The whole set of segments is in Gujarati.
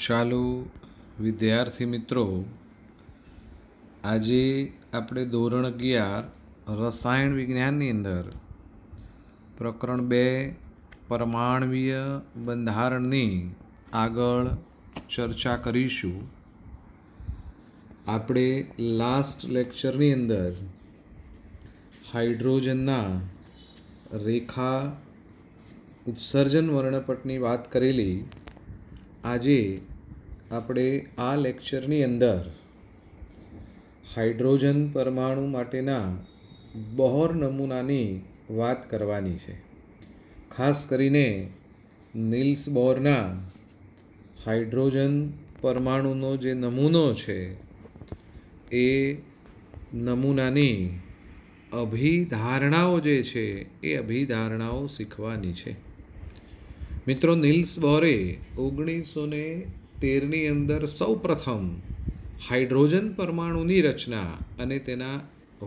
ચાલો વિદ્યાર્થી મિત્રો, આજે આપણે ધોરણ 11 રસાયણ વિજ્ઞાનની અંદર પ્રકરણ 2 પરમાણ્વીય બંધારણની આગળ ચર્ચા કરીશું. આપણે લાસ્ટ લેક્ચરની અંદર હાઇડ્રોજનના રેખા ઉત્સર્જન વર્ણપટની વાત કરેલી. આજે આપણે આ લેક્ચરની અંદર હાઇડ્રોજન પરમાણુ માટેના બોહર નમૂનાની વાત કરવાની છે. ખાસ કરીને નીલ્સ બોરના હાઇડ્રોજન પરમાણુનો જે નમૂનો છે એ નમૂનાની અભિધારણાઓ જે છે એ અભિધારણાઓ શીખવાની છે. મિત્રો, નીલ્સ બોરે 1913ની અંદર સૌ પ્રથમ હાઇડ્રોજન પરમાણુની રચના અને તેના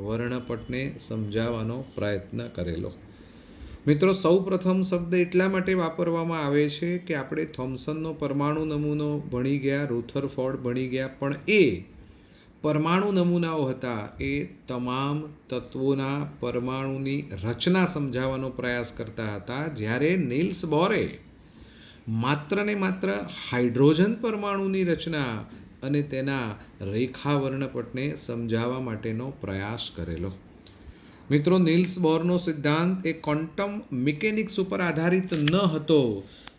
વર્ણપટને સમજાવવાનો પ્રયત્ન કરેલો. મિત્રો, સૌ પ્રથમ શબ્દ એટલા માટે વાપરવામાં આવે છે કે આપણે થોમ્સનનો પરમાણુ નમૂનો ભણી ગયા, રુથરફોર્ડ ભણી ગયા, પણ એ પરમાણુ નમૂનાઓ હતા એ તમામ તત્વોના પરમાણુની રચના સમજાવવાનો પ્રયાસ કરતા હતા. જ્યારે નીલ્સ બોરે માત્ર ને માત્ર હાઇડ્રોજન પરમાણુની રચના અને તેના રેખા વર્ણપટને સમજાવવા માટેનો પ્રયાસ કરેલો. મિત્રો, નીલ્સ બોરનો સિદ્ધાંત એ ક્વોન્ટમ મિકેનિક્સ ઉપર આધારિત ન હતો,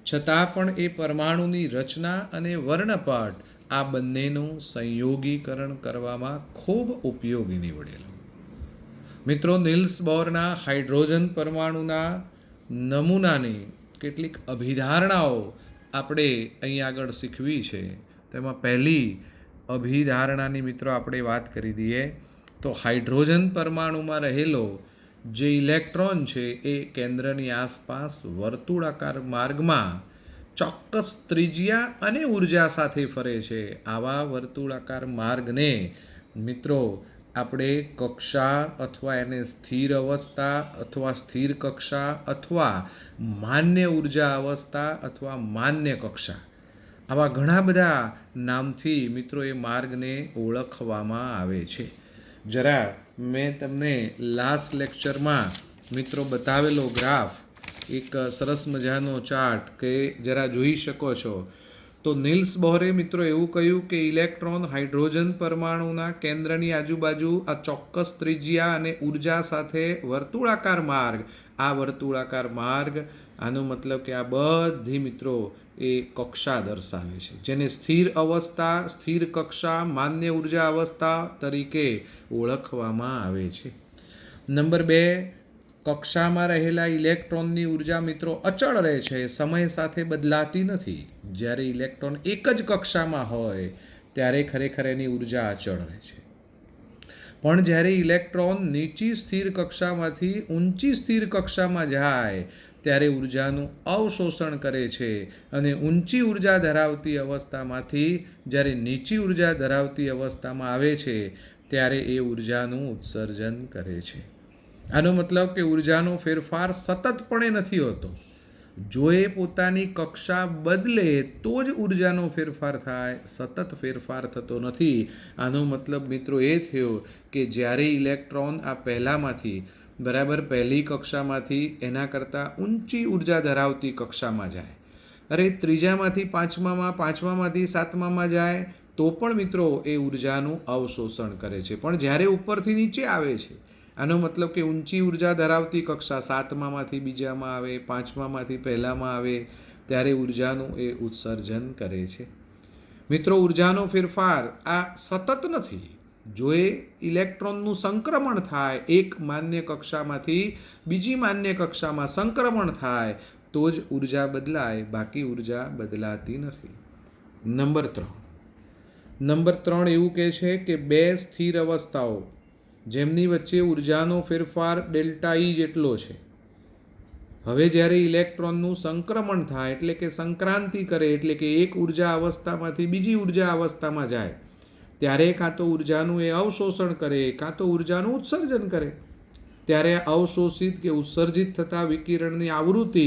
છતાં પણ એ પરમાણુની રચના અને વર્ણપટ આ બંનેનું સંયોગીકરણ કરવામાં ખૂબ ઉપયોગી નીવડેલો. મિત્રો, નીલ્સ બોરના હાઇડ્રોજન પરમાણુના નમૂનાની કેટલીક અભિધારણાઓ આપણે અહીં આગળ શીખવી છે. તેમાં પહેલી અભિધારણાની મિત્રો આપણે વાત કરી દઈએ તો હાઇડ્રોજન પરમાણુમાં રહેલો જે ઇલેક્ટ્રોન છે એ કેન્દ્રની આસપાસ વર્તુળાકાર માર્ગમાં ચોક્કસ ત્રિજ્યા અને ઉર્જા સાથે ફરે છે. આવા વર્તુળાકાર માર્ગને મિત્રો આપણે કક્ષા અથવા એને સ્થિર અવસ્થા અથવા સ્થિર કક્ષા અથવા માન્ય ઉર્જા અવસ્થા અથવા માન્ય કક્ષા, આવા ઘણા બધા નામથી મિત્રો એ માર્ગને ઓળખવામાં આવે છે. જરા મેં તમને લાસ્ટ લેક્ચરમાં મિત્રો બતાવેલો ગ્રાફ, એક સરસ મજાનો ચાર્ટ કે જરા જોઈ શકો છો. તો નીલ્સ બોરે મિત્રો એવું કહ્યું કે ઇલેક્ટ્રોન હાઇડ્રોજન પરમાણુના કેન્દ્રની આજુબાજુ આ ચોક્કસ ત્રિજ્યા અને ઉર્જા સાથે વર્તુળાકાર માર્ગ, આ વર્તુળાકાર માર્ગ, આનો મતલબ કે આ બધી મિત્રો એ કક્ષા દર્શાવે છે, જેને સ્થિર અવસ્થા, સ્થિર કક્ષા, માન્ય ઉર્જા અવસ્થા તરીકે ઓળખવામાં આવે છે. નંબર 2, કક્ષામાં રહેલા ઇલેક્ટ્રોનની ઉર્જા મિત્રો અચળ રહે છે, સમય સાથે બદલાતી નથી. જ્યારે ઇલેક્ટ્રોન એક જ કક્ષામાં હોય ત્યારે ખરેખર એની ઉર્જા અચળ રહે છે. પણ જ્યારે ઇલેક્ટ્રોન નીચી સ્થિર કક્ષામાંથી ઊંચી સ્થિર કક્ષામાં જાય ત્યારે ઉર્જાનું અવશોષણ કરે છે અને ઊંચી ઉર્જા ધરાવતી અવસ્થામાંથી જ્યારે નીચી ઉર્જા ધરાવતી અવસ્થામાં આવે છે ત્યારે એ ઉર્જાનું ઉત્સર્જન કરે છે. આનો મતલબ કે ઉર્જાનો ફેરફાર સતતપણે નથી હોતો. જો એ પોતાની કક્ષા બદલે તો જ ઉર્જાનો ફેરફાર થાય, સતત ફેરફાર થતો નથી. આનો મતલબ મિત્રો એ થયો કે જ્યારે ઇલેક્ટ્રોન આ પહેલામાંથી બરાબર પહેલી કક્ષામાંથી એના કરતાં ઊંચી ઉર્જા ધરાવતી કક્ષામાં જાય, અરે ત્રીજામાંથી પાંચમામાં, પાંચમામાંથી સાતમામાં જાય તો પણ મિત્રો એ ઉર્જાનું અવશોષણ કરે છે. પણ જ્યારે ઉપરથી નીચે આવે છે, આનો મતલબ કે ઊંચી ઉર્જા ધરાવતી કક્ષા સાતમામાંથી બીજામાં આવે, પાંચમામાંથી પહેલામાં આવે ત્યારે ઉર્જાનું એ ઉત્સર્જન કરે છે. મિત્રો, ઉર્જાનો ફેરફાર આ સતત નથી. જો એ ઇલેક્ટ્રોનનું સંક્રમણ થાય, એક માન્ય કક્ષામાંથી બીજી માન્ય કક્ષામાં સંક્રમણ થાય તો જ ઉર્જા બદલાય, બાકી ઉર્જા બદલાતી નથી. નંબર 3 એવું કહે છે કે બે સ્થિર અવસ્થાઓ જેમની વચ્ચે ઉર્જાનો ફેરફાર ડેલ્ટા ઈ જેટલો છે. હવે જ્યારે ઇલેક્ટ્રોનનું સંક્રમણ થાય એટલે કે સંક્રાંતિ કરે, એટલે કે એક ઉર્જા અવસ્થામાંથી બીજી ઉર્જા અવસ્થામાં જાય ત્યારે કાં તો ઉર્જાનું એ અવશોષણ કરે, કાં તો ઉર્જાનું ઉત્સર્જન કરે. ત્યારે અવશોષિત કે ઉત્સર્જિત થતા વિકિરણની આવૃત્તિ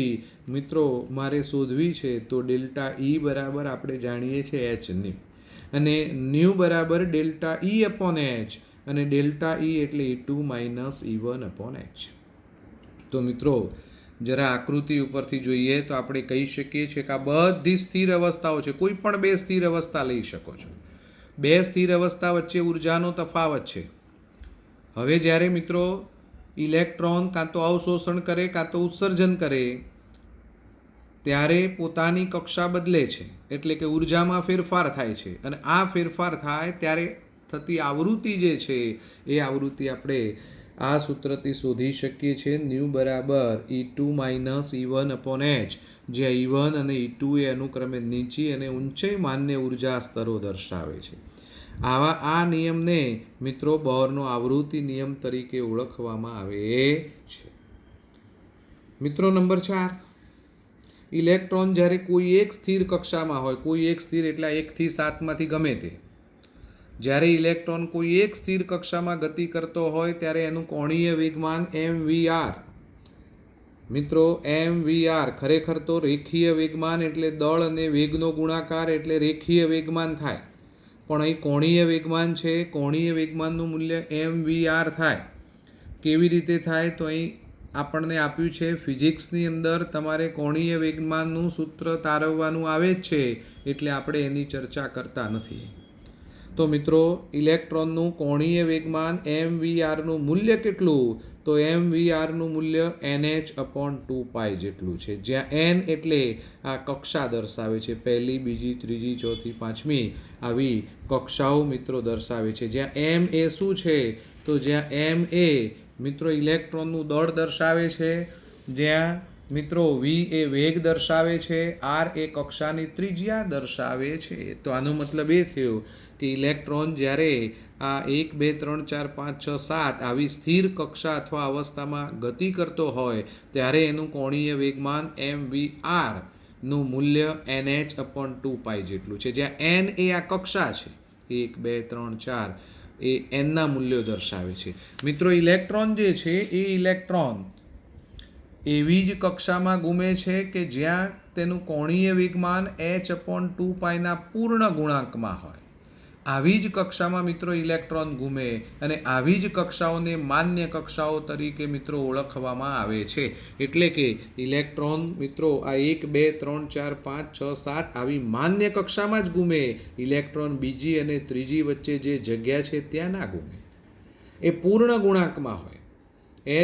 મિત્રો મારે શોધવી છે તો ડેલ્ટા ઈ બરાબર આપણે જાણીએ છીએ એચની, અને ન્યૂ બરાબર ડેલ્ટા ઈ અપોન એચ, અને ડેલ્ટા ઈ એટલે E2 minus E1 upon H. તો મિત્રો જરા આકૃતિ ઉપરથી જોઈએ તો આપણે કહી શકીએ છીએ કે આ બધી સ્થિર અવસ્થાઓ છે. કોઈ પણ બે સ્થિર અવસ્થા લઈ શકો છો. બે સ્થિર અવસ્થા વચ્ચે ઉર્જાનો તફાવત છે. હવે જ્યારે મિત્રો ઇલેક્ટ્રોન કાં તો અવશોષણ કરે કાં તો ઉત્સર્જન કરે ત્યારે પોતાની કક્ષા બદલે છે, એટલે કે ઉર્જામાં ફેરફાર થાય છે, અને આ ફેરફાર થાય ત્યારે થતી આવૃત્તિ જે છે એ આવૃત્તિ આપણે આ સૂત્રથી શોધી શકીએ છીએ. ન્યૂ બરાબર E2 minus E1 upon H, જ્યાં E1 અને E2 એ અનુક્રમે નીચી અને ઊંચી માન્ય ઉર્જા સ્તરો દર્શાવે છે. આ નિયમને મિત્રો બોહરનો આવૃત્તિ નિયમ તરીકે ઓળખવામાં આવે છે. મિત્રો નંબર 4, ઇલેક્ટ્રોન જ્યારે કોઈ એક સ્થિર કક્ષામાં હોય, કોઈ એક સ્થિર એટલે 1 થી 7 માંથી ગમે તે, જ્યારે ઇલેક્ટ્રોન કોઈ એક સ્થિર કક્ષામાં ગતિ કરતો હોય ત્યારે એનું કોણીય વેગમાન mvr. મિત્રો mvr ખરેખર તો રેખીય વેગમાન એટલે દળ અને વેગનો ગુણાકાર એટલે રેખીય વેગમાન થાય, પણ અહીં કોણીય વેગમાન છે. કોણીય વેગમાનનું મૂલ્ય mvr થાય. કેવી રીતે થાય તો અહીં આપણને આપ્યું છે ફિઝિક્સની અંદર તમારે કોણીય વેગમાનનું સૂત્ર તારવવાનું આવે જ છે, એટલે આપણે એની ચર્ચા કરતા નથી. તો મિત્રો ઇલેક્ટ્રોનનું કોણીય વેગમાન mvrનું મૂલ્ય કેટલું તો mvrનું મૂલ્ય nh/2π જેટલું છે, જ્યાં n એટલે આ કક્ષા દર્શાવે છે, પહેલી, બીજી, ત્રીજી, ચોથી, પાંચમી આવી કક્ષાઓ મિત્રો દર્શાવે છે. જ્યાં m એ શું છે તો જ્યાં m એ મિત્રો ઇલેક્ટ્રોનનું દળ દર્શાવે છે, જ્યાં મિત્રો v એ વેગ દર્શાવે છે, r એ કક્ષાની ત્રિજ્યા દર્શાવે છે. તો આનો મતલબ એ થયો કે ઇલેક્ટ્રોન જ્યારે આ 1 2 3 4 5 6 7 આવી સ્થિર કક્ષા અથવા અવસ્થામાં ગતિ કરતો હોય ત્યારે એનું કોણીય વેગમાન mvr નું મૂલ્ય nh/2π જેટલું છે, જ્યાં n એ આ કક્ષા છે, 1 2 3 4 એ એનના મૂલ્યો દર્શાવે છે. મિત્રો ઇલેક્ટ્રોન જે છે એ ઇલેક્ટ્રોન એવી જ કક્ષામાં ઘૂમે છે કે જ્યાં તેનું કોણીય વેગમાન h/2πના પૂર્ણ ગુણાંકમાં હોય. આવી જ કક્ષામાં મિત્રો ઇલેક્ટ્રોન ઘૂમે, અને આવી જ કક્ષાઓને માન્ય કક્ષાઓ તરીકે મિત્રો ઓળખવામાં આવે છે. એટલે કે ઇલેક્ટ્રોન મિત્રો આ 1 2 3 4 5 6 7 આવી માન્ય કક્ષામાં જ ઘૂમે. ઇલેક્ટ્રોન બીજી અને ત્રીજી વચ્ચે જે જગ્યા છે ત્યાં ના ઘૂમે, એ પૂર્ણ ગુણાંકમાં હોય,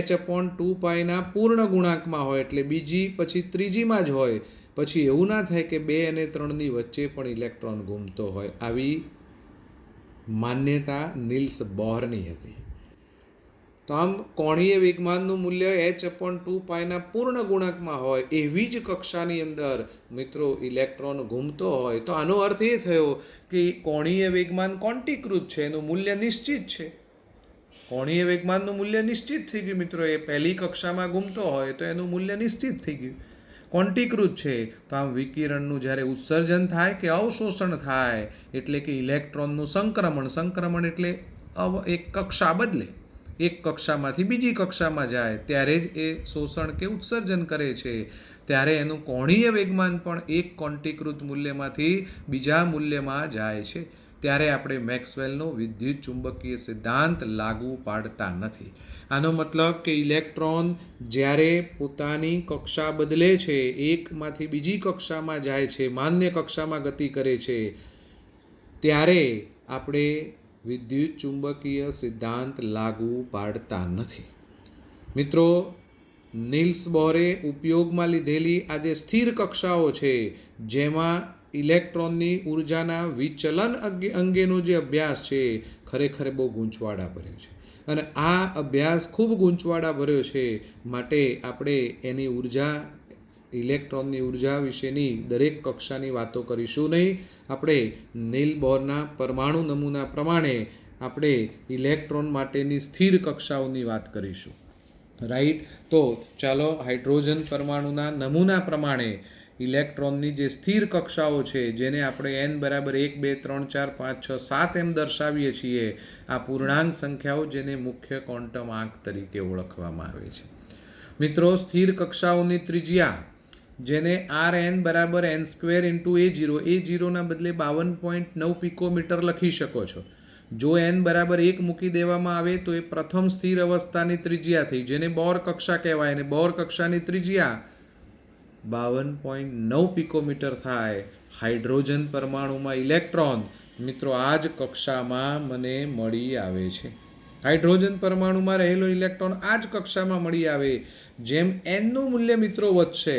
h/2πના પૂર્ણ ગુણાંકમાં હોય, એટલે બીજી પછી ત્રીજીમાં જ હોય. પછી એવું ના થાય કે 2 અને 3ની વચ્ચે પણ ઇલેક્ટ્રોન ઘૂમતો હોય. આવી માન્યતા નિલ્સ બોહરની હતી. તો આમ કોણીય વેગમાનનું મૂલ્ય h/2πના પૂર્ણ ગુણાંકમાં હોય એવી જ કક્ષાની અંદર મિત્રો ઇલેક્ટ્રોન ઘૂમતો હોય તો આનો અર્થ એ થયો કે કોણીય વેગમાન ક્વોન્ટીકૃત છે, એનું મૂલ્ય નિશ્ચિત છે. કોણીય વેગમાનનું મૂલ્ય નિશ્ચિત થઈ ગયું મિત્રો. એ પહેલી કક્ષામાં ઘૂમતો હોય તો એનું મૂલ્ય નિશ્ચિત થઈ ગયું, ક્વોન્ટીકૃત છે. તો આમ વિકિરણનું જ્યારે ઉત્સર્જન થાય કે અવશોષણ થાય એટલે કે ઇલેક્ટ્રોનનું સંક્રમણ એટલે એક કક્ષા બદલે, એક કક્ષામાંથી બીજી કક્ષામાં જાય ત્યારે જ એ શોષણ કે ઉત્સર્જન કરે છે. ત્યારે એનું કોણીય વેગમાન પણ એક ક્વોન્ટીકૃત મૂલ્યમાંથી બીજા મૂલ્યમાં જાય છે. ત્યારે આપણે મેક્સવેલનો વિદ્યુત ચુંબકીય સિદ્ધાંત લાગુ પાડતા નથી. આનો મતલબ કે ઇલેક્ટ્રોન જ્યારે પોતાની કક્ષા બદલે છે, એકમાંથી બીજી કક્ષામાં જાય છે, માન્ય કક્ષામાં ગતિ કરે છે, ત્યારે આપણે વિદ્યુત ચુંબકીય સિદ્ધાંત લાગુ પાડતા નથી. મિત્રો નિલ્સ બોહરે ઉપયોગમાં લીધેલી આ જે સ્થિર કક્ષાઓ છે જેમાં ઇલેક્ટ્રોનની ઉર્જાના વિચલન અંગેનો જે અભ્યાસ છે ખરેખર બહુ ગૂંચવાડા ભર્યો છે, અને આ અભ્યાસ ખૂબ ગૂંચવાડા ભર્યો છે. માટે આપણે એની ઉર્જા, ઇલેક્ટ્રોનની ઉર્જા વિશેની દરેક કક્ષાની વાતો કરીશું નહીં. આપણે નીલ બોહરના પરમાણુ નમૂના પ્રમાણે આપણે ઇલેક્ટ્રોન માટેની સ્થિર કક્ષાઓની વાત કરીશું. રાઈટ. તો ચાલો હાઇડ્રોજન પરમાણુના નમૂના પ્રમાણે ઇલેક્ટ્રોનની જે સ્થિર કક્ષાઓ છે જેને આપણે n બરાબર 1 2 3 4 5 6 7 એમ દર્શાવીએ છીએ, આ પૂર્ણાંક સંખ્યાઓ જેને મુખ્ય ક્વોન્ટમ આંક તરીકે ઓળખવામાં આવે છે. મિત્રો, સ્થિર કક્ષાઓની ત્રિજ્યા જેને Rn બરાબર n સ્ક્વેર ઇન્ટુ A0ના બદલે 52.9 પિકોમીટર લખી શકો છો. જો n બરાબર 1 મૂકી દેવામાં આવે તો એ પ્રથમ સ્થિર અવસ્થાની ત્રિજ્યા થઈ, જેને બોર કક્ષા કહેવાય, અને બોર કક્ષાની ત્રિજ્યા 52.9 પિકોમીટર થાય. હાઇડ્રોજન પરમાણુમાં ઇલેક્ટ્રોન મિત્રો આ જ કક્ષામાં મને મળી આવે છે. હાઇડ્રોજન પરમાણુમાં રહેલો ઇલેક્ટ્રોન આ જ કક્ષામાં મળી આવે. જેમ nનું મૂલ્ય મિત્રો વધશે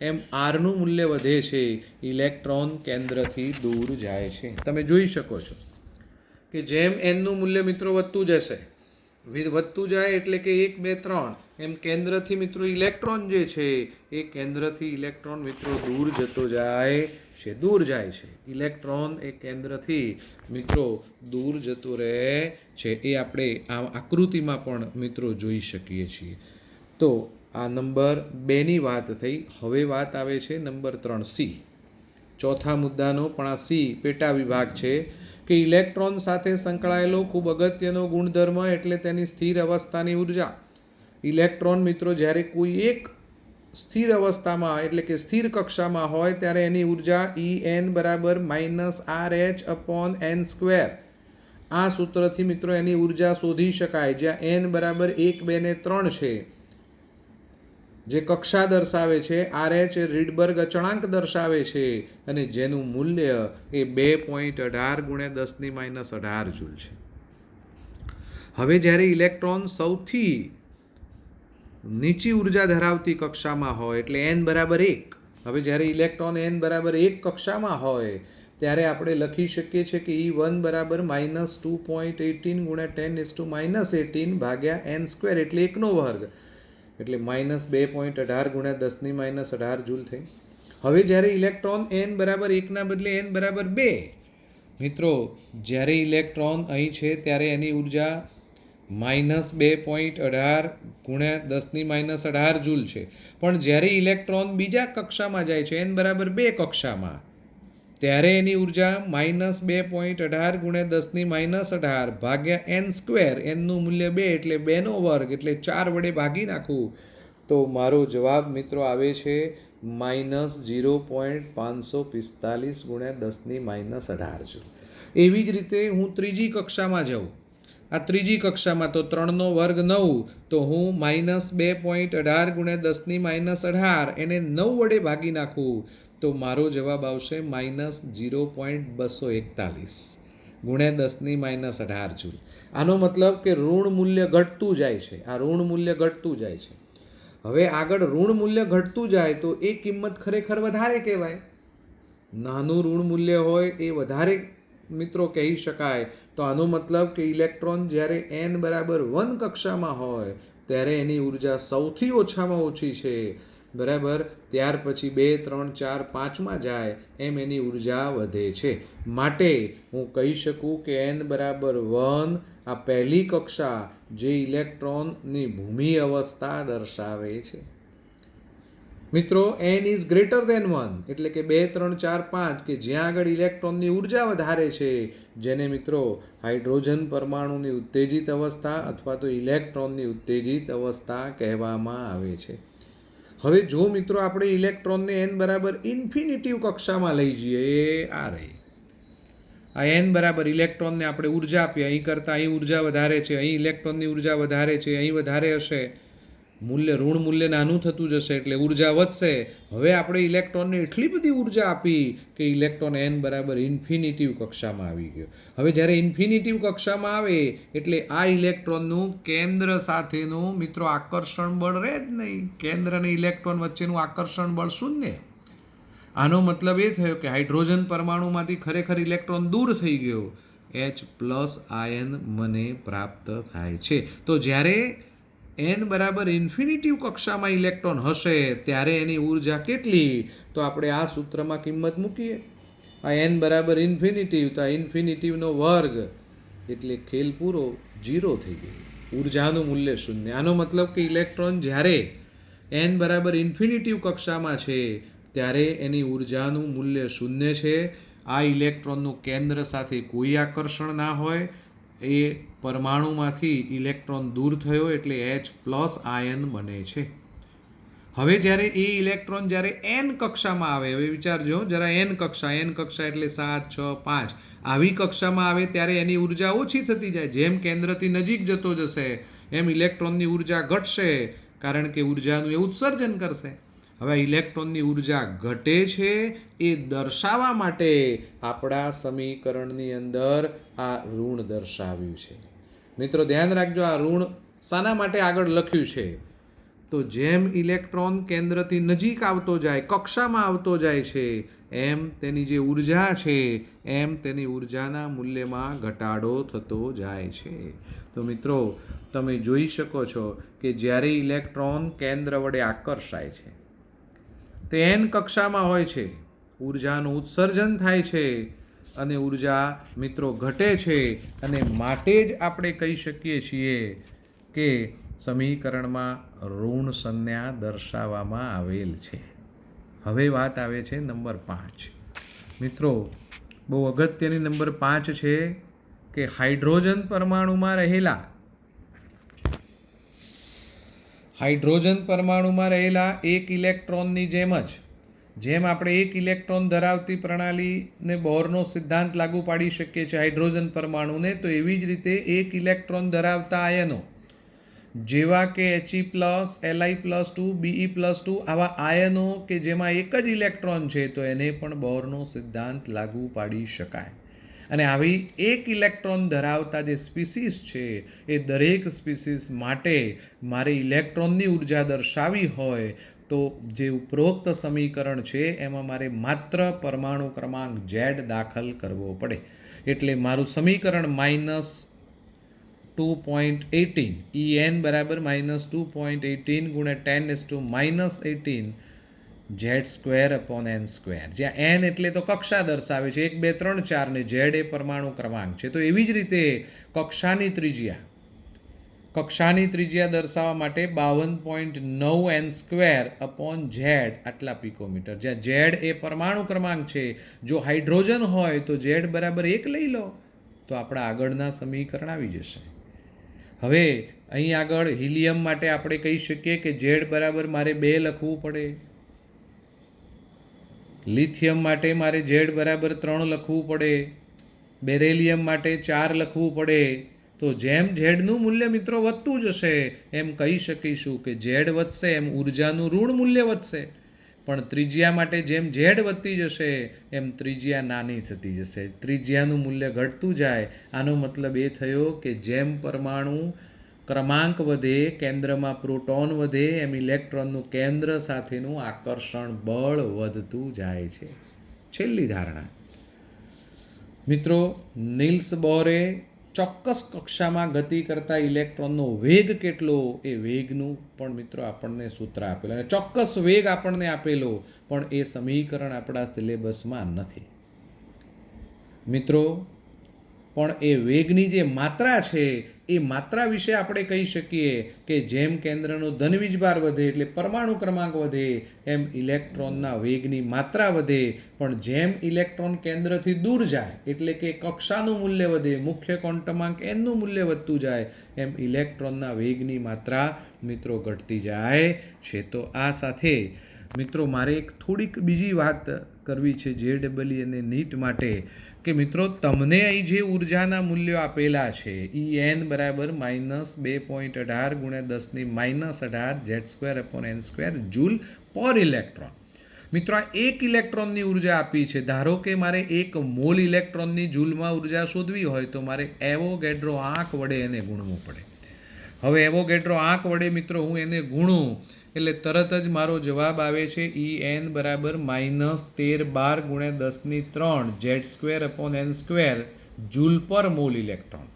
એમ rનું મૂલ્ય વધે છે. ઇલેક્ટ્રોન કેન્દ્રથી દૂર જાય છે. તમે જોઈ શકો છો કે જેમ nનું મૂલ્ય મિત્રો વધતું જશે, વધતું જાય એટલે કે 1 2 3 એમ કેન્દ્રથી મિત્રો ઇલેક્ટ્રોન જે છે એ કેન્દ્રથી ઇલેક્ટ્રોન મિત્રો દૂર જતો જાય છે, દૂર જાય છે. ઇલેક્ટ્રોન એ કેન્દ્રથી મિત્રો દૂર જતો રહે છે. એ આપણે આ આકૃતિમાં પણ મિત્રો જોઈ શકીએ છીએ. તો આ નંબર 2ની વાત થઈ. હવે વાત આવે છે નંબર 3 C. ચોથા મુદ્દાનો પણ આ C પેટા વિભાગ છે કે ઇલેક્ટ્રોન સાથે સંકળાયેલો ખૂબ અગત્યનો ગુણધર્મ એટલે તેની સ્થિર અવસ્થાની ઉર્જા. ઇલેક્ટ્રોન મિત્રો જ્યારે કોઈ એક સ્થિર અવસ્થામાં એટલે કે સ્થિર કક્ષામાં હોય ત્યારે એની ઉર્જા En બરાબર -RH/n². આ સૂત્રથી મિત્રો એની ઉર્જા શોધી શકાય, જ્યાં n બરાબર 1 2 ને 3 છે જે કક્ષા દર્શાવે છે, RH એ રીડબર્ગ અચળાંક દર્શાવે છે, અને જેનું મૂલ્ય એ 2.18 × 10⁻18 જૂલ છે. હવે જ્યારે ઇલેક્ટ્રોન સૌથી નીચી ઉર્જા ધરાવતી કક્ષામાં હોય એટલે n બરાબર 1, હવે જ્યારે ઇલેક્ટ્રોન n બરાબર 1 કક્ષામાં હોય ત્યારે આપણે લખી શકીએ છીએ કે E1 બરાબર -2.18 × 10⁻18 ભાગ્યા n² એટલે 1નો વર્ગ, એટલે -2.18 × 10⁻18 જૂલ થઈ. હવે જ્યારે ઇલેક્ટ્રોન n બરાબર 1ના બદલે n બરાબર 2, મિત્રો જ્યારે ઇલેક્ટ્રોન અહીં છે ત્યારે એની ઉર્જા -2.18 × 10⁻18 જૂલ છે. પણ જ્યારે ઇલેક્ટ્રોન બીજા કક્ષામાં જાય છે n બરાબર 2 કક્ષામાં, ત્યારે એની ઉર્જા -2.18 × 10⁻18 ભાગ્યા n², nનું મૂલ્ય 2 એટલે 2નો વર્ગ એટલે 4 વડે ભાગી નાખું તો મારો જવાબ મિત્રો આવે છે -0.545 × 10⁻18 જૂલ. એવી જ રીતે હું ત્રીજી કક્ષામાં જાઉં, આ ત્રીજી કક્ષામાં તો 3નો વર્ગ 9, તો હું -2.18 × 10⁻18 એને 9 વડે ભાગી નાખું તો મારો જવાબ આવશે -0.241 × 10⁻18 જૂલ. આનો મતલબ કે ઋણ મૂલ્ય ઘટતું જાય છે, આ ઋણ મૂલ્ય ઘટતું જાય છે. હવે આગળ ઋણ મૂલ્ય ઘટતું જાય તો એ કિંમત ખરેખર વધારે કહેવાય. નાનું ઋણ મૂલ્ય હોય એ વધારે મિત્રો કહી શકાય. તો આનો મતલબ કે ઇલેક્ટ્રોન જ્યારે n બરાબર 1 કક્ષામાં હોય ત્યારે એની ઉર્જા સૌથી ઓછામાં ઓછી છે, બરાબર. ત્યાર પછી 2 3 4 5માં જાય એમ એની ઉર્જા વધે છે. માટે હું કહી શકું કે n બરાબર 1 આ પહેલી કક્ષા જે ઇલેક્ટ્રોનની ભૂમિ અવસ્થા દર્શાવે છે. મિત્રો n ઇઝ ગ્રેટર દેન 1 એટલે કે 2 3 4 5 કે જ્યાં આગળ ઇલેક્ટ્રોનની ઉર્જા વધારે છે, જેને મિત્રો હાઇડ્રોજન પરમાણુની ઉત્તેજિત અવસ્થા અથવા તો ઇલેક્ટ્રોનની ઉત્તેજિત અવસ્થા કહેવામાં આવે છે. હવે જો મિત્રો આપણે ઇલેક્ટ્રોનને n બરાબર ઇન્ફિનિટિવ કક્ષામાં લઈ જઈએ, આ રહી આ n બરાબર ઇલેક્ટ્રોનને આપણે ઉર્જા આપીએ, અહીં કરતાં અહીં ઉર્જા વધારે છે, અહીં ઇલેક્ટ્રોનની ઉર્જા વધારે છે, અહીં વધારે હશે, મૂલ્ય ઋણ મૂલ્ય નાનું થતું જશે એટલે ઉર્જા વધશે. હવે આપણે ઇલેક્ટ્રોનને એટલી બધી ઉર્જા આપી કે ઇલેક્ટ્રોન n બરાબર ઇન્ફિનિટિવ કક્ષામાં આવી ગયો. હવે જ્યારે ઇન્ફિનિટિવ કક્ષામાં આવે એટલે આ ઇલેક્ટ્રોનનું કેન્દ્ર સાથેનું મિત્રો આકર્ષણ બળ રહે જ નહીં, કેન્દ્ર અને ઇલેક્ટ્રોન વચ્ચેનું આકર્ષણ બળ શૂન્ય. આનો મતલબ એ થયો કે હાઇડ્રોજન પરમાણુમાંથી ખરેખર ઇલેક્ટ્રોન દૂર થઈ ગયો, H+ આયન મને પ્રાપ્ત થાય છે. તો જ્યારે n બરાબર ઇન્ફિનિટિવ કક્ષામાં ઇલેક્ટ્રોન હશે ત્યારે એની ઉર્જા કેટલી, તો આપણે આ સૂત્રમાં કિંમત મૂકીએ. આ n બરાબર ઇન્ફિનિટિવ, તો આ ઇન્ફિનિટિવનો વર્ગ એટલે ખેલ પૂરો, 0 થઈ ગયું, ઉર્જાનું મૂલ્ય 0. આનો મતલબ કે ઇલેક્ટ્રોન જ્યારે n બરાબર ઇન્ફિનિટિવ કક્ષામાં છે ત્યારે એની ઉર્જાનું મૂલ્ય શૂન્ય છે. આ ઇલેક્ટ્રોનનું કેન્દ્ર સાથે કોઈ આકર્ષણ ના હોય, એ પરમાણુમાંથી ઇલેક્ટ્રોન દૂર થયો એટલે H+ આયન બને છે. હવે જ્યારે એ ઇલેક્ટ્રોન જ્યારે n કક્ષામાં આવે, હવે વિચારજો જરા n કક્ષા એટલે 7, 6, 5 આવી કક્ષામાં આવે ત્યારે એની ઉર્જા ઓછી થતી જાય. જેમ કેન્દ્રથી નજીક જતો જશે એમ ઇલેક્ટ્રોનની ઉર્જા ઘટશે, કારણ કે ઉર્જાનું એ ઉત્સર્જન કરશે. હવે ઇલેક્ટ્રોનની ઉર્જા ઘટે છે એ દર્શાવવા માટે આપણા સમીકરણની અંદર આ ઋણ દર્શાવ્યું છે. મિત્રો ધ્યાન રાખજો, આ ઋણ શાના માટે આગળ લખ્યું છે? તો જેમ ઇલેક્ટ્રોન કેન્દ્રથી નજીક આવતો જાય, કક્ષામાં આવતો જાય છે, એમ તેની જે ઉર્જા છે એમ તેની ઉર્જાના મૂલ્યમાં ઘટાડો થતો જાય છે. તો મિત્રો તમે જોઈ શકો છો કે જ્યારે ઇલેક્ટ્રોન કેન્દ્ર વડે આકર્ષાય છે તે n કક્ષામાં હોય છે, ઉર્જાનું ઉત્સર્જન થાય છે અને ઉર્જા મિત્રો ઘટે છે, અને માટે જ આપણે કહી શકીએ છીએ કે સમીકરણમાં ઋણ સંજ્ઞા દર્શાવવામાં આવેલ છે. હવે વાત આવે છે નંબર 5. મિત્રો બહુ અગત્યની નંબર 5 છે કે હાઇડ્રોજન પરમાણુમાં રહેલા એક ઇલેક્ટ્રોનની જેમ આપણે એક ઇલેક્ટ્રોન ધરાવતી પ્રણાલીને બોરનો સિદ્ધાંત લાગુ પાડી શકીએ છીએ હાઇડ્રોજન પરમાણુને, તો એવી જ રીતે એક ઇલેક્ટ્રોન ધરાવતા આયનો જેવા કે He+, Li+2, Be+2 આવા આયનો કે જેમાં એક જ ઇલેક્ટ્રોન છે, તો એને પણ બોરનો સિદ્ધાંત લાગુ પાડી શકાય. અને આવી એક ઇલેક્ટ્રોન ધરાવતા જે સ્પીસીસ છે એ દરેક સ્પીસીસ માટે મારે ઇલેક્ટ્રોનની ઉર્જા દર્શાવી હોય તો જે ઉપરોક્ત સમીકરણ છે એમાં મારે માત્ર પરમાણુ ક્રમાંક Z દાખલ કરવો પડે. એટલે મારું સમીકરણ -2.18 En બરાબર -2.18 × 10⁻⁻18 Z² જ્યાં n એટલે તો કક્ષા દર્શાવે છે, 1, 2, 3, 4 ને Z એ પરમાણુ ક્રમાંક છે. તો એવી જ રીતે કક્ષાની ત્રિજ્યા દર્શાવવા માટે 52.9 n²/Z આટલા પિકોમીટર, જ્યાં Z એ પરમાણુ ક્રમાંક છે. જો હાઇડ્રોજન હોય તો Z બરાબર 1 લઈ લો તો આપણા આગળના સમીકરણ આવી જશે. હવે અહીં આગળ હિલિયમ માટે આપણે કહી શકીએ કે Z બરાબર મારે 2 લખવું પડે, લિથિયમ માટે મારે Z બરાબર 3 લખવું પડે, બેરેલિયમ માટે 4 લખવું પડે. તો જેમ ઝેડનું મૂલ્ય મિત્રો વધતું જશે એમ કહી શકીશું કે Z વધશે એમ ઉર્જાનું ઋણ મૂલ્ય વધશે. પણ ત્રિજ્યા માટે જેમ Z વધતી જશે એમ ત્રિજ્યા નાની થતી જશે, ત્રિજ્યાનું મૂલ્ય ઘટતું જાય. આનો મતલબ એ થયો કે જેમ પરમાણુ ક્રમાંક વધે, કેન્દ્રમાં પ્રોટોન વધે, એમ ઇલેક્ટ્રોનનું કેન્દ્ર સાથેનું આકર્ષણ બળ વધતું જાય છે. છેલ્લી ધારણા મિત્રો, નીલ્સ બોરે ચોક્કસ કક્ષામાં ગતિ કરતા ઇલેક્ટ્રોનનો વેગ કેટલો એ વેગનું પણ મિત્રો આપણને સૂત્ર આપેલું, અને ચોક્કસ વેગ આપણને આપેલો, પણ એ સમીકરણ આપણા સિલેબસમાં નથી મિત્રો. પણ એ વેગની જે માત્રા છે એ માત્રા વિશે આપણે કહી શકીએ કે જેમ કેન્દ્રનો ધનવીજભાર વધે એટલે પરમાણુ ક્રમાંક વધે એમ ઇલેક્ટ્રોનના વેગની માત્રા વધે. પણ જેમ ઇલેક્ટ્રોન કેન્દ્રથી દૂર જાય એટલે કે કક્ષાનું મૂલ્ય વધે, મુખ્ય ક્વોન્ટમાંક nનું મૂલ્ય વધતું જાય, એમ ઇલેક્ટ્રોનના વેગની માત્રા મિત્રો ઘટતી જાય છે. તો આ સાથે મિત્રો મારે એક થોડીક બીજી વાત કરવી છે JEE અને NEET માટે કે મિત્રો તમને અહીં જે ઉર્જાના મૂલ્યો આપેલા છે En બરાબર -2.18 × 10⁻−18 Z²/n² જૂલ પર ઇલેક્ટ્રોન. મિત્રો આ એક ઇલેક્ટ્રોનની ઉર્જા આપી છે. ધારો કે મારે 1 મોલ ઇલેક્ટ્રોનની જૂલમાં ઉર્જા શોધવી હોય તો મારે એવોગેડ્રો આંક વડે એને ગુણવું પડે. હવે એવોગેડ્રો આંક વડે મિત્રો હું એને ગુણું એટલે તરત જ મારો જવાબ આવે છે En બરાબર -1312 × 10⁻³ Z² જૂલ પર મોલ ઇલેક્ટ્રોન.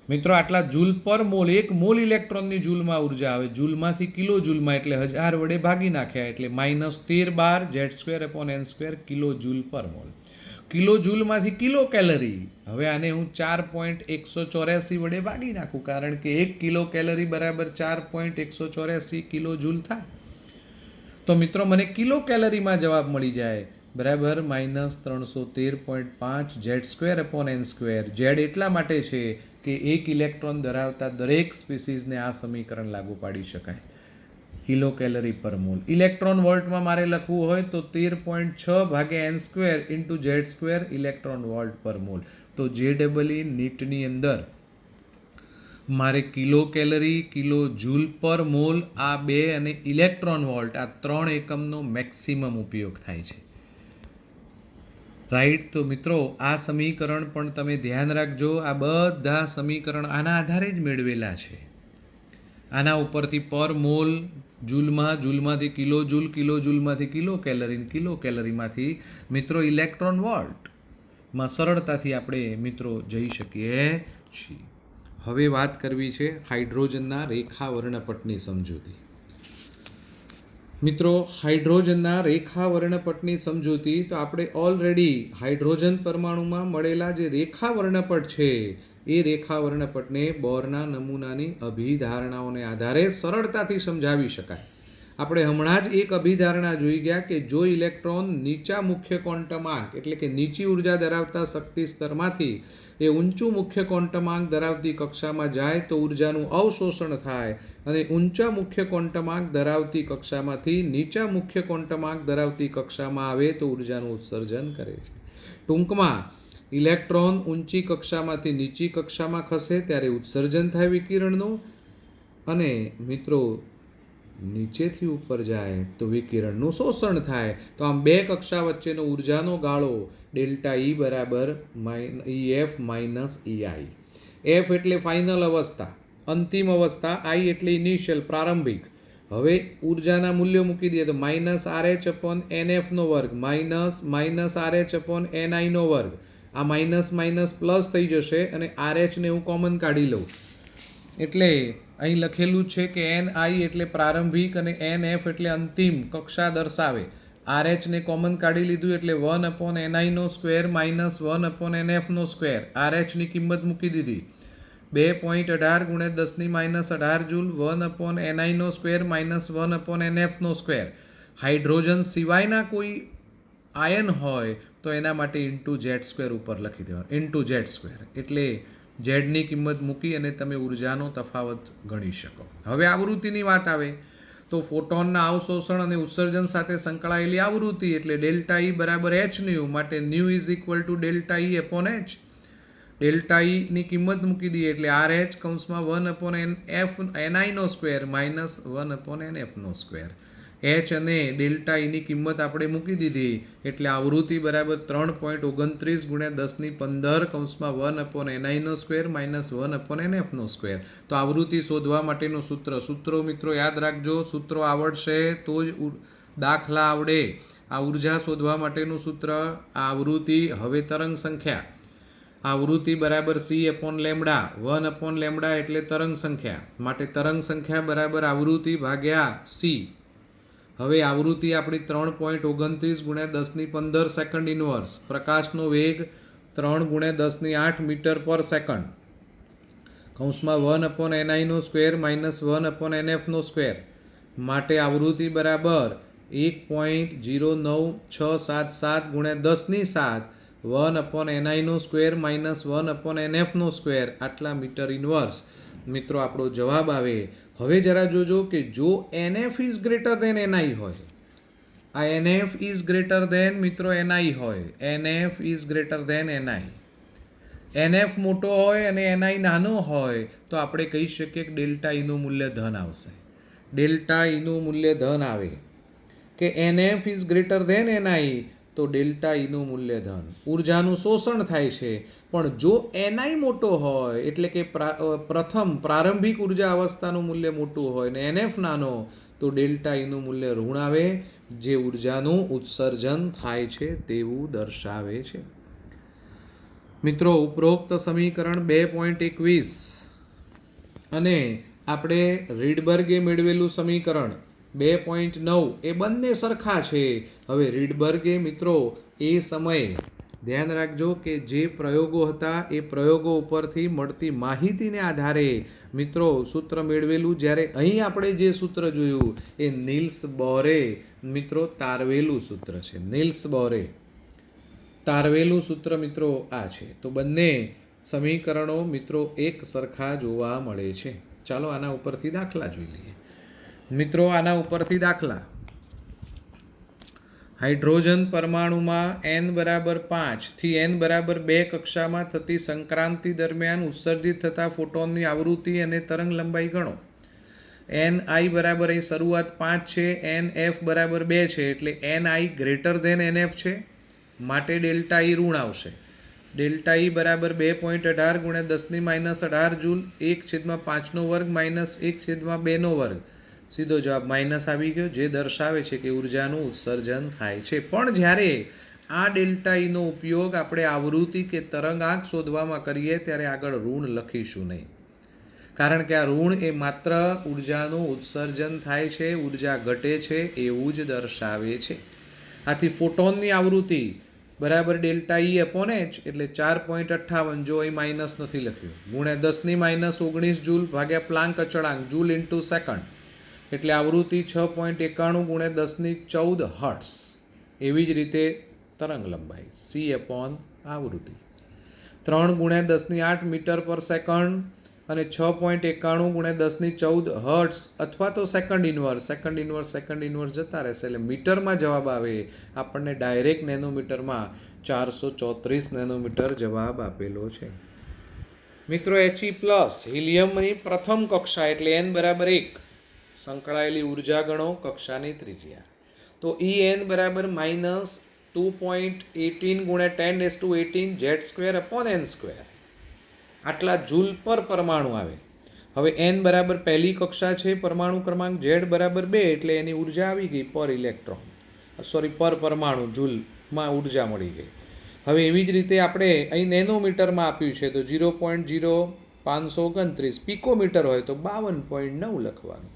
મિત્રો આટલા જૂલ પર મોલ, 1 મોલ ઇલેક્ટ્રોનની જૂલમાં ઉર્જા આવે, જૂલમાંથી કિલો જૂલમાં એટલે 1000 વડે ભાગી નાખ્યા એટલે -1312 Z²/n² કિલો જૂલ પર મોલ. કિલો જૂલમાંથી કિલો કેલરી, હવે આને હું 4.184 વડે ભાગી નાખું, કારણ કે 1 કિલો કેલરી બરાબર 4.184 કિલો જૂલ થાય. તો મિત્રો મને કિલો કેલરીમાં જવાબ મળી જાય, બરાબર -313.5 Z²/n². ઝેડ એટલા માટે છે કે એક ઇલેક્ટ્રોન ધરાવતા દરેક સ્પીસીઝને આ સમીકરણ લાગુ પાડી શકાય, કિલો કેલરી પર મોલ. ઇલેક્ટ્રોન વોલ્ટમાં મારે લખવું હોય તો 13.6/n² into Z² electron volt પર મોલ. તો JEE નીટની અંદર મારે કિલો કેલરી, કિલો જૂલ પર મોલ, આ બે અને ઇલેક્ટ્રોન વોલ્ટ, આ 3 એકમનો મેક્સિમમ ઉપયોગ થાય છે, રાઈટ. તો મિત્રો આ સમીકરણ પણ તમે ધ્યાન રાખજો, આ બધા સમીકરણ આના આધારે જ મેળવેલા છે. આના ઉપરથી પર મોલ જૂલમાં, જૂલમાંથી કિલો જૂલ, કિલો જૂલમાંથી કિલો કેલરી, કિલો કેલરીમાંથી મિત્રો ઇલેક્ટ્રોન વોલ્ટમાં સરળતાથી આપણે મિત્રો જઈ શકીએ છીએ. હવે વાત કરવી છે હાઇડ્રોજનના રેખા વર્ણપટની સમજૂતી. મિત્રો હાઇડ્રોજનના રેખા વર્ણપટની સમજૂતી, તો આપણે ઓલરેડી હાઇડ્રોજન પરમાણુમાં મળેલા જે રેખા વર્ણપટ છે એ રેખા વર્ણપટને બોરના નમૂનાની અભિધારણાઓને આધારે સરળતાથી સમજાવી શકાય. આપણે હમણાં જ એક અભિધારણા જોઈ ગયા કે જો ઇલેક્ટ્રોન નીચા મુખ્ય ક્વોન્ટમાંક એટલે કે નીચી ઉર્જા ધરાવતા શક્તિ સ્તરમાંથી એ ઊંચું મુખ્ય ક્વોન્ટમાંક ધરાવતી કક્ષામાં જાય તો ઉર્જાનું અવશોષણ થાય, અને ઊંચા મુખ્ય ક્વોન્ટમાંક ધરાવતી કક્ષામાંથી નીચા મુખ્ય ક્વોન્ટમાંક ધરાવતી કક્ષામાં આવે તો ઉર્જાનું ઉત્સર્જન કરે છે. ટૂંકમાં ઇલેક્ટ્રોન ઊંચી કક્ષામાંથી નીચી કક્ષામાં ખસે ત્યારે ઉત્સર્જન થાય વિકિરણનું, અને મિત્રો નીચેથી ઉપર જાય તો વિકિરણનું શોષણ થાય. તો આમ બે કક્ષા વચ્ચેનો ઉર્જાનો ગાળો ΔE બરાબર EF EI. F એટલે ફાઇનલ અવસ્થા, અંતિમ અવસ્થા, I એટલે ઇનિશિયલ પ્રારંભિક. હવે ઉર્જાના મૂલ્યો મૂકી દઈએ તો -RH/NF² -RH/NI². આ માઇનસ માઇનસ પ્લસ થઈ જશે અને RH ને હું કોમન કાઢી લઉં એટલે અહીં લખેલું છે કે NI એટલે પ્રારંભિક અને NF એટલે અંતિમ કક્ષા દર્શાવે. RH ને કોમન કાઢી લીધું એટલે 1/NI² માઇનસ 1/NF². RH ની કિંમત મૂકી દીધી 2.18 × 10⁻18 joule, 1/NI² minus 1/NF². Hydrogen સિવાયના કોઈ આયન હોય તો એના માટે × Z² ઉપર લખી દેવાનું, × Z². એટલે ઝેડની કિંમત મૂકી અને તમે ઉર્જાનો તફાવત ગણી શકો. હવે આવૃત્તિની વાત આવે તો ફોટોનના અવશોષણ અને ઉત્સર્જન સાથે સંકળાયેલી આવૃત્તિ એટલે ΔE બરાબર hν, માટે ν ΔE/h. ΔE ની કિંમત મૂકી દઈએ એટલે RH કૌંસમાં 1/NF_NI² માઇનસ 1/NF². H અને ΔE ની કિંમત આપણે મૂકી દીધી એટલે આવૃત્તિ બરાબર 3.29 × 10⁻15 કૌંસમાં 1/NI² માઇનસ 1/NF². તો આવૃત્તિ શોધવા માટેનું સૂત્રો મિત્રો યાદ રાખજો, સૂત્રો આવડશે તો જ દાખલા આવડે. આ ઉર્જા શોધવા માટેનું સૂત્ર, આવૃત્તિ, હવે તરંગ સંખ્યા, આવૃત્તિ બરાબર C/λ, 1/λ એટલે તરંગ સંખ્યા, માટે તરંગ સંખ્યા બરાબર આવૃત્તિ ભાગ્યા C. હવે આવૃત્તિ આપણી 3.29 × 10⁻15 સેકન્ડ ઇનવર્સ, પ્રકાશનો વેગ 3 × 10⁸ મીટર પર સેકન્ડ, કૌંસમાં 1/NI² માઇનસ 1/NF². માટે આવૃત્તિ બરાબર 1.09677 × 10⁷ 1/NI² માઇનસ 1/NF², આટલા મીટર ઇનવર્સ મિત્રો આપણો જવાબ આવે. હવે જરા જોજો કે જો NF is greater than NI હોય, આ NF ઇઝ ગ્રેટર દેન મિત્રો NI હોય, NF is greater than NI, NF મોટો હોય અને NI નાનો હોય તો આપણે કહી શકીએ કે ΔE નું મૂલ્ય ધન આવશે. ΔE નું મૂલ્ય ધન આવે કે NF is greater than NI તો ΔE નું મૂલ્ય ધન. ઉર્જાનું શોષણ થાય છે, પણ જો NI મોટો હોય એટલે કે પ્રથમ પ્રારંભિક ઉર્જા અવસ્થાનું મૂલ્ય મોટું હોય ને NF નાનો તો ΔE નું મૂલ્ય ઋણ આવે, જે ઉર્જાનું ઉત્સર્જન થાય છે તેવું દર્શાવે છે. મિત્રો ઉપરોક્ત સમીકરણ 2.21 અને આપણે રીડબર્ગે મેળવેલું સમીકરણ 2.9 એ બંને સરખા છે. હવે રીડબર્ગે મિત્રો એ સમયે ધ્યાન રાખજો કે જે પ્રયોગો હતા એ પ્રયોગો ઉપરથી મળતી માહિતીને આધારે મિત્રો સૂત્ર મેળવેલું. જ્યારે અહીં આપણે જે સૂત્ર જોયું એ નિલ્સ બોરે મિત્રો તારવેલું સૂત્ર છે. નિલ્સ બોરે તારવેલું સૂત્ર મિત્રો આ છે. તો બંને સમીકરણો મિત્રો એક સરખા જોવા મળે છે. ચાલો આના ઉપરથી દાખલા જોઈ લઈએ મિત્રો. આના ઉપરથી દાખલા: હાઇડ્રોજન પરમાણુમાં n=5 થી n=2 કક્ષામાં થતી સંક્રાંતિ દરમિયાન ઉત્સર્જિત થતા ફોટોનની આવૃત્તિ અને તરંગ લંબાઈ ગણો. ni બરાબર અહીં શરૂઆત 5 છે, nf બરાબર 2 છે, એટલે ni ગ્રેટર ધેન nf છે, માટે ડેલ્ટા ઈ ઋણ આવશે. ડેલ્ટા ઈ બરાબર 2.18 × 10⁻18 જૂલ, 1/5² -1/2 સીધો જવાબ માઇનસ આવી ગયો, જે દર્શાવે છે કે ઉર્જાનું ઉત્સર્જન થાય છે. પણ જ્યારે આ ડેલ્ટા ઈનો ઉપયોગ આપણે આવૃત્તિ કે તરંગાંક શોધવામાં કરીએ ત્યારે આગળ ઋણ લખીશું નહીં, કારણ કે આ ઋણ એ માત્ર ઉર્જાનું ઉત્સર્જન થાય છે, ઉર્જા ઘટે છે એવું જ દર્શાવે છે. આથી ફોટોનની આવૃત્તિ બરાબર ડેલ્ટા ઈ અપોન એચ એટલે 4.58, જો અહીં માઇનસ નથી લખ્યું, × 10⁻19 જૂલ ભાગ્યા પ્લાન્ક અચળાંક જૂલ ઇન્ટુ સેકન્ડ, એટલે આવૃત્તિ 6.91 × 1014 હર્ટ્સ. એવી જ રીતે તરંગ લંબાઈ સી અપોન આવૃત્તિ 3 × 10⁸ મીટર પર સેકન્ડ અને 6.91 × 1014 હર્ટ્સ, અથવા તો સેકન્ડ ઇન્વર્સ જતા રહેશે, એટલે મીટરમાં જવાબ આવે આપણને ડાયરેક્ટ નેનોમીટરમાં 434 નેનોમીટર જવાબ આપેલો છે. મિત્રો He+ હિલિયમની પ્રથમ કક્ષા એટલે n=1 સંકળાયેલી ઉર્જા ગણો કક્ષાની ત્રિજ્યા. તો En બરાબર -2.18 × 10⁻18 Z²/n², આટલા જૂલ પર પરમાણુ આવે. હવે n બરાબર પહેલી કક્ષા છે, પરમાણુ ક્રમાંક Z બરાબર 2, એટલે એની ઉર્જા આવી ગઈ પર પરમાણુ જૂલમાં ઉર્જા મળી ગઈ. હવે એવી જ રીતે આપણે અહીં નેનોમીટરમાં આપ્યું છે, તો 0.0529 પિકોમીટર હોય તો 52.9 લખવાનું.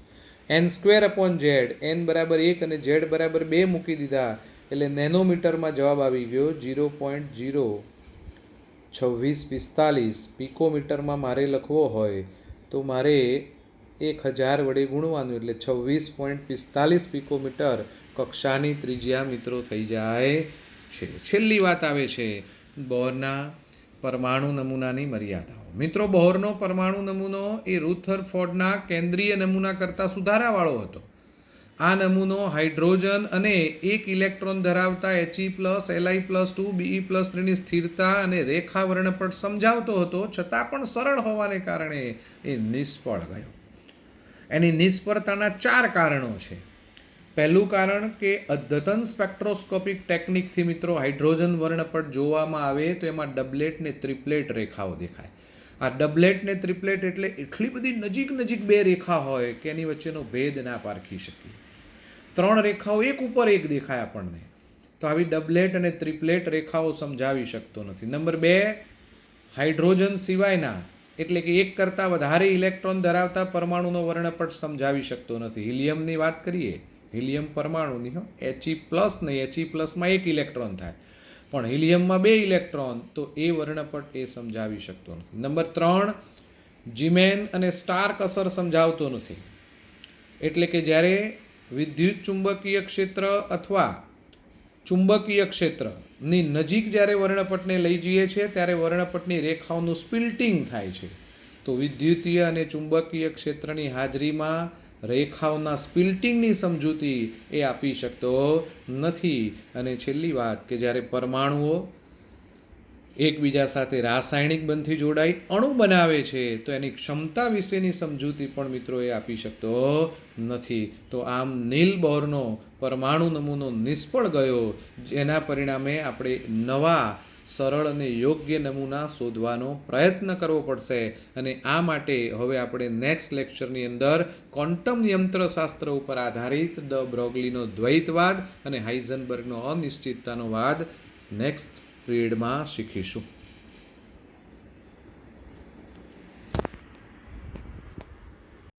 n²/z, n બરાબર 1 અને z બરાબર 2 મૂકી દીધા, એટલે નેનોમીટરમાં જવાબ આવી ગયો 0.02645. પિકોમીટરમાં મારે લખવો હોય તો મારે 1000 વડે ગુણવાનું, એટલે 26.45 પિકોમીટર કક્ષાની ત્રિજ્યા મિત્રો થઈ જાય છે. છેલ્લી વાત આવે છે બોરના પરમાણુ નમૂનાની મર્યાદાઓ. મિત્રો બોરનો પરમાણુ નમૂનો એ રુથરફોર્ડના કેન્દ્રીય નમૂના કરતાં સુધારાવાળો હતો. આ નમૂનો હાઇડ્રોજન અને 1 ઇલેક્ટ્રોન ધરાવતા He+, Li+2, Be+3ની સ્થિરતા અને રેખા વર્ણપટ સમજાવતો હતો, છતાં પણ સરળ હોવાને કારણે એ નિષ્ફળ ગયો. એની નિષ્ફળતાના 4 કારણો છે. પહેલું કારણ કે અદ્યતન સ્પેક્ટ્રોસ્કોપિક ટેકનિકથી મિત્રો હાઇડ્રોજન વર્ણપટ જોવામાં આવે તો એમાં ડબલેટ ને ટ્રિપલેટ રેખાઓ દેખાય. આ ડબલેટ ને ટ્રિપલેટ એટલે એટલી બધી નજીક બે રેખા હોય કે એની વચ્ચેનો ભેદ ના પારખી શકીએ. 3 રેખાઓ એક ઉપર એક દેખાય આપણને, તો આવી ડબલેટ અને ટ્રિપલેટ રેખાઓ સમજાવી શકતો નથી. નંબર 2, હાઇડ્રોજન સિવાયના એટલે કે એક કરતાં વધારે ઇલેક્ટ્રોન ધરાવતા પરમાણુનો વર્ણપટ સમજાવી શકતો નથી. હિલિયમની વાત કરીએ, હિલિયમ પરમાણુની He+ નહીં, He+માં 1 ઇલેક્ટ્રોન થાય, પણ હિલિયમમાં 2 ઇલેક્ટ્રોન, તો એ વર્ણપટ એ સમજાવી શકતો નથી. નંબર 3, જીમેન અને સ્ટાર્ક અસર સમજાવતો નથી, એટલે કે જ્યારે વિદ્યુત ચુંબકીય ક્ષેત્ર અથવા ચુંબકીય ક્ષેત્રની નજીક જ્યારે વર્ણપટને લઈ જઈએ છીએ ત્યારે વર્ણપટની રેખાઓનું સ્પિલ્ટિંગ થાય છે. તો વિદ્યુતીય અને ચુંબકીય ક્ષેત્રની હાજરીમાં રેખાઓના સ્પિલ્ટિંગની સમજૂતી એ આપી શકતો નથી. અને છેલ્લી વાત કે જ્યારે પરમાણુઓ એકબીજા સાથે રાસાયણિક બંધથી જોડાઈ અણુ બનાવે છે તો એની ક્ષમતા વિશેની સમજૂતી પણ મિત્રો એ આપી શકતો નથી. તો આમ નીલ બોરનો પરમાણુ નમૂનો નિષ્ફળ ગયો, જેના પરિણામે આપણે નવા સરળ અને યોગ્ય નમૂના શોધવાનો પ્રયત્ન કરવો પડશે. અને આ માટે હવે આપણે નેક્સ્ટ લેક્ચરની અંદર ક્વોન્ટમ યંત્રશાસ્ત્ર ઉપર આધારિત દ બ્રોગલીનો દ્વૈતવાદ અને હાઇઝનબર્ગનો અનિશ્ચિતતાનો વાદ નેક્સ્ટ પીરિયડમાં શીખીશું.